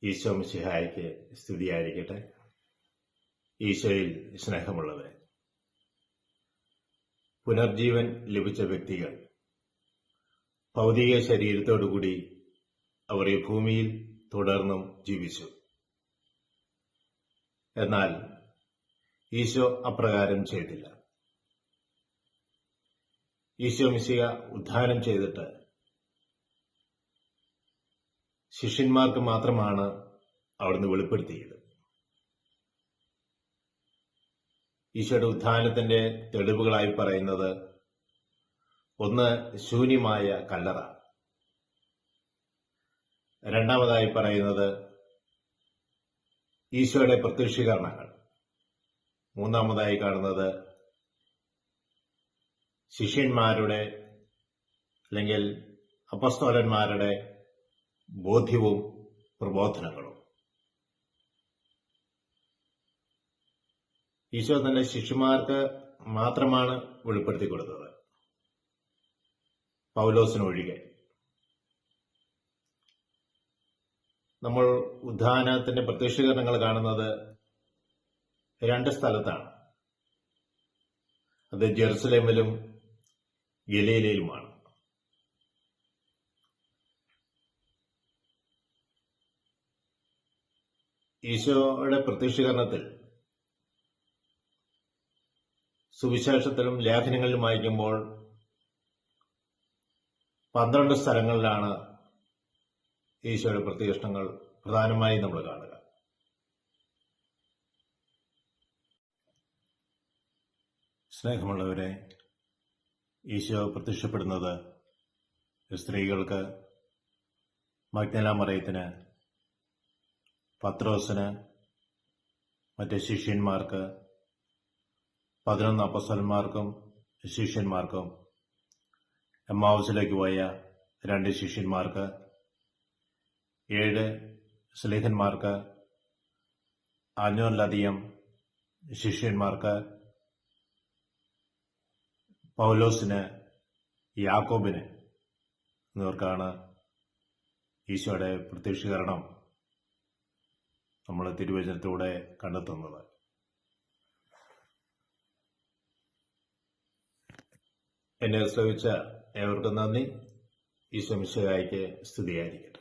ഈശോ മിശിഹായ്ക്ക് സ്തുതിയായിരിക്കട്ടെ. ഈശോയിൽ സ്നേഹമുള്ളവരെ, പുനർജീവൻ ലഭിച്ച വ്യക്തികൾ ഭൗതിക ശരീരത്തോടുകൂടി അവർ ഈ ഭൂമിയിൽ തുടർന്നും ജീവിച്ചു. എന്നാൽ ഈശോ അപ്രകാരം ചെയ്തില്ല. ഈശോ മിശിഹ ഉദ്ധാനം ചെയ്തിട്ട് ശിഷ്യന്മാർക്ക് മാത്രമാണ് അവിടുന്ന് വെളിപ്പെടുത്തിയത്. ഈശോയുടെ ഉദ്ധാനത്തിന്റെ തെളിവുകളായി പറയുന്നത് ഒന്ന് ശൂന്യമായ കല്ലറ, രണ്ടാമതായി പറയുന്നത് ഈശോയുടെ പ്രത്യക്ഷീകരണങ്ങൾ, മൂന്നാമതായി കാണുന്നത് ശിഷ്യന്മാരുടെ അല്ലെങ്കിൽ അപ്പസ്തോലന്മാരുടെ ബോധ്യവും പ്രബോധനങ്ങളും. ഈശോ തന്റെ ശിഷ്യന്മാർക്ക് മാത്രമാണ് വെളിപ്പെടുത്തി കൊടുത്തത്, പൗലോസിനൊഴികെ. നമ്മൾ ഉദ്ധാനത്തിന്റെ പ്രത്യക്ഷീകരണങ്ങൾ കാണുന്നത് രണ്ട് സ്ഥലത്താണ്. അത് ജെറുസലേമിലും ഗലീലയിലുമാണ്. ഈശോയുടെ പ്രത്യക്ഷീകരണത്തിൽ സുവിശേഷത്തിലും ലേഖനങ്ങളിലും വായിക്കുമ്പോൾ 12 സ്ഥലങ്ങളിലാണ് ഈശോയുടെ പ്രത്യക്ഷണങ്ങൾ പ്രധാനമായും നമ്മൾ കാണുക. സ്നേഹമുള്ളവരെ, ഈശോ പ്രത്യക്ഷപ്പെടുന്നത് സ്ത്രീകൾക്ക്, മഗ്ദല മറിയത്തിന്, പത്രോസിന്, മറ്റ് ശിഷ്യന്മാർക്ക്, 11 അപ്പസ്തലന്മാർക്കും ശിഷ്യന്മാർക്കും, എമ്മാവുസിലേക്ക് പോയ 2 ശിഷ്യന്മാർക്ക്, 7 സ്ലീഹന്മാർക്ക്, 500-ലധികം ശിഷ്യന്മാർക്ക്, പൗലോസിന്, യാക്കോബിന് എന്നിവർക്കാണ് ഈശോയുടെ പ്രത്യക്ഷീകരണം നമ്മൾ തിരുവചനത്തിലൂടെ കണ്ടെത്തുന്നത്. എന്നെ ശ്രവിച്ച ഏവർക്കും നന്ദി. ഈശോ മിശിഹായ്ക്ക് സ്തുതിയായിരിക്കട്ടെ.